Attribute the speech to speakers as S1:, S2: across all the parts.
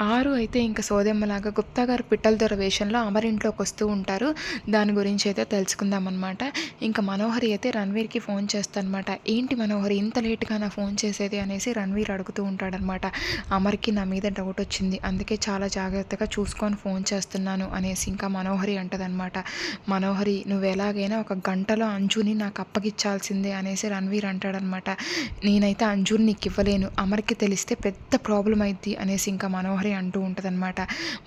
S1: ఆరు అయితే ఇంక సోదెమ్మలాగా గుప్తా గారు పిట్టల దొర వేషంలో అమరింట్లోకొస్తూ ఉంటారు. దాని గురించయితే తెలుసుకుందామనమాట. ఇంక మనోహరి అయితే రణ్వీర్‌కి ఫోన్ చేస్తదనమాట. "ఏంటి మనోహరి ఇంత లేట్‌గానా ఫోన్ చేసేది?" అనేసి రణ్వీర్ అడుగుతూ ఉంటాడనమాట. "అమర్‌కి నా మీద డౌటొచ్చింది. అందుకే చాలా జాగ్రత్తగా చూసుకొని ఫోన్ చేస్తున్నాను" అనేసి ఇంకా మనోహరి అంటదనమాట. "మనోహరి నువ్వెలాగైనా ఒక గంటలో అంజుని నాకు అప్పగిచ్చాల్సిందే" అనేసి రణ్వీర్ అంటాడనమాట. "నేనైతే అంజుని నీకివ్వలేను. అమర్‌కి తెలిస్తే పెద్ద ప్రాబ్లమ్ అయిద్ది" అనేసి ఇంకా మనోహరి అంటూ ఉంటదనమాట.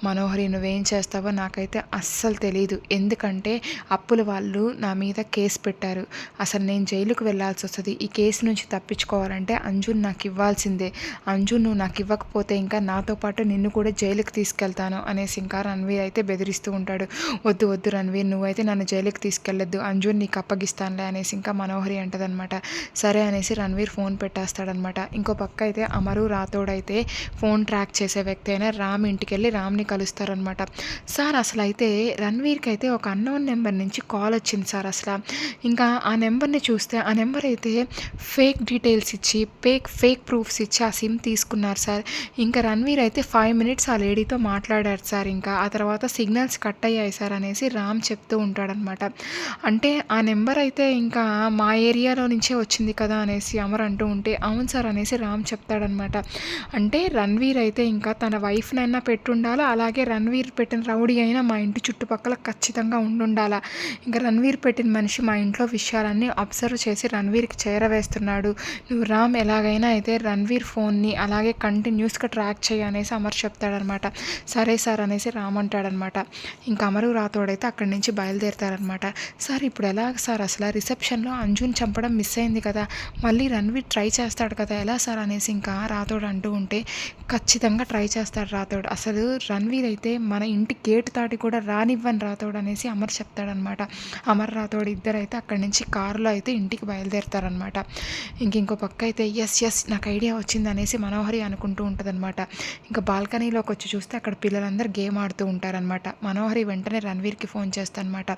S1: "మనోహరి నువ్వేం చేస్తావో నాకైతే అస్సలు తెలీదు. ఎందుకంటే అప్పుల వాళ్ళు నా మీద కేసు పెట్టారు. అసలు నేను జైలుకి వెళ్ళాల్సొస్తది. ఈ కేసు నుంచి తప్పించుకోవాలంటే అంజుని నాకివ్వాల్సిందే. అంజు నువ్వు నాకివ్వకపోతే ఇంకా నాతో పాటు నిన్ను కూడా జైలుకి తీసుకెళ్తాను" అనేసి ఇంకా రణ్వీర్ అయితే బెదిరిస్తూ ఉంటాడు. "వద్దు వద్దు రణ్వీర్ నువ్వైతే నన్ను జైలుకి తీసుకెళ్ళొద్దు. అంజుని నీకు అప్పగిస్తానులే" అనేసి ఇంకా మనోహరి అంటదనమాట. సరే అనేసి రణ్వీర్ ఫోన్ పెట్టేస్తాడనమాట. ఇంకో పక్క అయితే అమరు రాథోడైతే ఫోన్ ట్రాక్ చేసే వ్యక్తి అయిన రామ్ ఇంటికెళ్ళి రామ్‌ని కలుస్తారనమాట. "సార్ అసలైతే రణ్వీర్‌కి అయితే ఒక అన్‌నోన్ నెంబర్ నుంచి కాల్ వచ్చింది సార్ అసల. ఇంకా ఆ నెంబర్‌ని చూస్తే ఆ నెంబర్ అయితే ఫేక్ డీటెయిల్స్ ఇచ్చి ఫేక్ ప్రూఫ్స్ ఇచ్చి ఆ సిమ్ తీసుకున్నారు సార్. ఇంకా రణ్వీర్ అయితే 5 మినిట్స్ ఆ లేడీతో మాట్లాడారు సార్ ఇంకా. ఆ తర్వాత సిగ్నల్స్ కట్ అయ్యాయి సార్" అనేసి రామ్ చెప్తూ ఉంటాడనమాట. అంటే ఆ నెంబర్ అయితే ఇంకా మా ఏరియాలో నుంచే వచ్చింది కదా అనేసి అమర్ అంటూ ఉంటే, "అవును సార్" అనేసి రామ్ చెప్తాడనమాట. అంటే రణ్వీర్ అయితే ఇంకా తన వైఫ్‌నైనా పెట్టుండాలా, అలాగే రణ్వీర్ పెట్టిన రౌడీ అయినా మా ఇంటి చుట్టుపక్కల ఖచ్చితంగా ఉండుండాలా. ఇంకా రణ్వీర్ పెట్టిన మనిషి మా ఇంట్లో విషయాలన్నీ అబ్జర్వ్ చేసి రణ్వీర్‌కి చేరవేస్తున్నాడు. నువ్వు రామ్ ఎలాగైనా అయితే రణ్వీర్ ఫోన్ని అలాగే కంటిన్యూస్‌గా ట్రాక్ చెయ్యి అనేసి అమర్ చెప్తాడనమాట. "సరే సార్" అనేసి రామ్ అంటాడనమాట. ఇంకా అమరు రాథోడైతే అక్కడి నుంచి బయలుదేరుతారనమాట. "సార్ ఇప్పుడు ఎలాగ సార్ అసల రిసెప్షన్‌లో అంజుని చంపడం మిస్ అయింది కదా! మళ్ళీ రణ్వీర్ ట్రై చేస్తాడు కదా! ఎలా సార్" అనేసి ఇంకా రాథోడ్ అంటూ ఉంటే, "ఖచ్చితంగా ట్రై చేస్తాడు రాథోడ్. అసలు రణ్వీర్ అయితే మన ఇంటి గేటు దాటి కూడా రానివ్వను రాథోడ్" అనేసి అమర్ చెప్తాడనమాట. అమర్ రాథోడ్ ఇద్దరైతే అక్కడి నుంచి కారులో అయితే ఇంటికి బయలుదేరుతారనమాట. ఇంకో పక్క అయితే యెస్ నాకు ఐడియా వచ్చింది అనేసి మనోహరి అనుకుంటూ ఉంటదనమాట. ఇంకా బాల్కనీలోకి వచ్చి చూస్తే అక్కడ పిల్లలందరూ గేమ్ ఆడుతూ ఉంటారనమాట. మనోహరి వెంటనే రణ్వీర్‌కి ఫోన్ చేస్తదనమాట.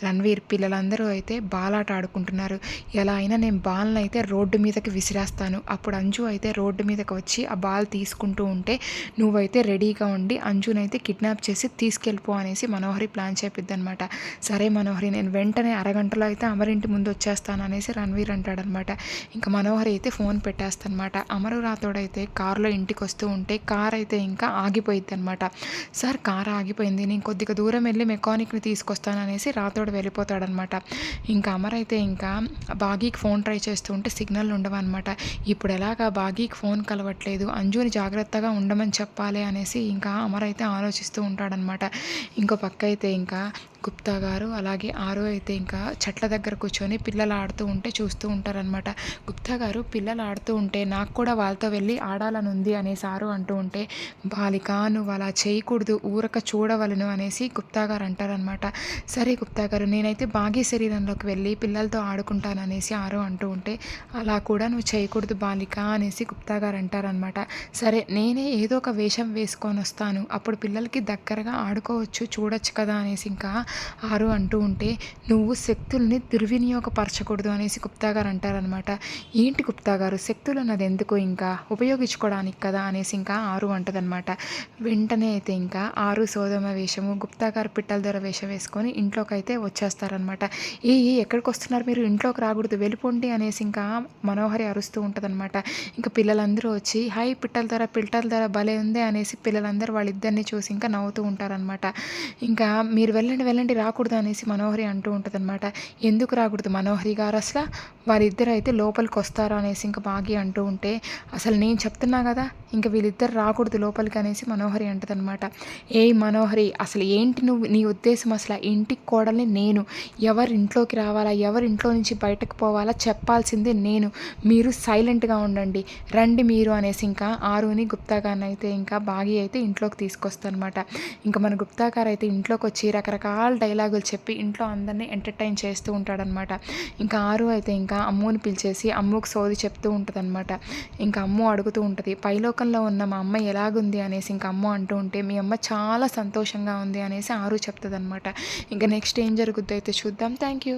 S1: "రణ్వీర్ పిల్లలందరూ అయితే బాలాట ఆడుకుంటున్నారు. ఎలా అయినా నేను బాల్‌నైతే రోడ్డు మీదకి విసిరేస్తాను. అప్పుడు అంజు అయితే రోడ్డు మీదకి వచ్చి ఆ బాల్ తీసుకుంటూ ఉంటే నువ్వైతే రెడీగా ఉండి అంజునైతే కిడ్నాప్ చేసి తీసుకెళ్ళిపో" అనేసి మనోహరి ప్లాన్ చెప్పిద్దనమాట. "సరే మనోహరి నేను వెంటనే అరగంటలో అయితే అమరింటి ముందు వచ్చేస్తాను" అనేసి రణ్వీర్ అంటాడనమాట. ఇంకా మనోహరి అయితే ఫోన్ పెట్టేస్తనమాట. అమరు రాథోడైతే కారులో ఇంటికి వస్తూ ఉంటే కార్ అయితే ఇంకా ఆగిపోయిద్దనమాట. "సార్ కార్ ఆగిపోయింది. నేను కొద్దిగా దూరం వెళ్ళి మెకానిక్‌ని తీసుకొస్తాను" అనేసి రాథోడ్ వెళ్ళిపోతాడనమాట. ఇంకా అమర్ అయితే ఇంకా బాగీకి ఫోన్ ట్రై చేస్తూ ఉంటే సిగ్నల్ ఉండవనమాట. ఇప్పుడు ఎలాగా బాగీకి ఫోన్ కలవట్లేదు, అంజుని జాగ్రత్తగా ఉండమని చెప్పాలి అనేసి ఇంకా అమర్ అయితే ఆలోచిస్తూ ఉంటాడనమాట. ఇంకో పక్క అయితే ఇంకా గుప్తా గారు అలాగే ఆరు అయితే ఇంకా చెట్ల దగ్గర కూర్చొని పిల్లలు ఆడుతూ ఉంటే చూస్తూ ఉంటారనమాట. గుప్తా గారు పిల్లలు ఆడుతూ ఉంటే నాకు కూడా వాళ్ళతో వెళ్ళి ఆడాలని ఉంది అనేసి ఆరు అంటూ ఉంటే, "బాలిక నువ్వు అలా చేయకూడదు, ఊరక చూడవలను" అనేసి గుప్తా గారు అంటారనమాట. "సరే గుప్తా గారు నేనైతే బాగీ శరీరంలోకి వెళ్ళి పిల్లలతో ఆడుకుంటాను" అనేసి ఆరు అంటూ ఉంటే, "అలా కూడా నువ్వు చేయకూడదు బాలిక" అనేసి గుప్తా గారు అంటారనమాట. "సరే నేనే ఏదో ఒక వేషం వేసుకొని వస్తాను, అప్పుడు పిల్లలకి దగ్గరగా ఆడుకోవచ్చు చూడొచ్చు కదా" అనేసి ఇంకా ఆరు అంటూ ఉంటే, "నువ్వు శక్తుల్ని దుర్వినియోగపరచకూడదు" అనేసి గుప్తా గారు అంటారనమాట. "ఏంటి గుప్తా గారు శక్తులు అన్నది ఎందుకు ఇంకా ఉపయోగించుకోవడానికి కదా" అనేసి ఇంకా ఆరు అంటదనమాట. వెంటనే అయితే ఇంకా ఆరు సోదమ వేషము గుప్తా గారు పిట్టల దొర వేషం వేసుకొని ఇంట్లోకైతే వచ్చేస్తారనమాట. ఎక్కడికి వస్తున్నారు మీరు, ఇంట్లోకి రాకూడదు వెళ్ళిపోండి" అనేసి ఇంకా మనోహరి అరుస్తూ ఉంటదనమాట. ఇంకా పిల్లలందరూ వచ్చి, "హాయ్ పిట్టల దొర భలే ఉందే" అనేసి పిల్లలందరూ వాళ్ళిద్దరిని చూసి ఇంకా నవ్వుతూ ఉంటారనమాట. ఇంకా "మీరు వెళ్ళండి రాకూడదు" అనేసి మనోహరి అంటూ ఉంటదనమాట. "ఎందుకు రాకూడదు మనోహరి గారు అసల? వాళ్ళిద్దరు అయితే లోపలికి వస్తారు" అనేసి ఇంకా బాగి అంటూ ఉంటే, "అసలు నేను చెప్తున్నా కదా ఇంక వీళ్ళిద్దరు రాకూడదు లోపలికి" అనేసి మనోహరి అంటదనమాట. "ఏయ్ మనోహరి అసలు ఏంటి నీ ఉద్దేశం అసల? ఇంటికి కోడల్ని నేను. ఎవరు ఇంట్లోకి రావాలా, ఎవరు ఇంట్లో నుంచి బయటకు పోవాలా చెప్పాల్సింది నేను. మీరు సైలెంట్‌గా ఉండండి. రండి మీరు" అనేసి ఇంకా ఆరుని గుప్తా గారిని అయితే ఇంకా బాగి అయితే ఇంట్లోకి తీసుకొస్తానమాట. ఇంకా మన గుప్తా గారు అయితే ఇంట్లోకి వచ్చి రకరకాల డైలాగులు చెప్పి ఇంట్లో అందరినీ ఎంటర్టైన్ చేస్తూ ఉంటాడనమాట. ఇంకా ఆరు అయితే ఇంకా అమ్ముని పిలిచేసి అమ్ముకి సోది చెప్తూ ఉంటదనమాట. ఇంకా అమ్ము అడుగుతూ ఉంటది, "పైలోకంలో ఉన్న మా అమ్మ ఎలాగుంది" అనేసి ఇంకా అమ్ము అంటూ ఉంటే, "మీ అమ్మ చాలా సంతోషంగా ఉంది" అనేసి ఆరు చెప్తదనమాట. ఇంకా నెక్స్ట్ ఏం జరుగుద్దో అయితే చూద్దాం. Thank you.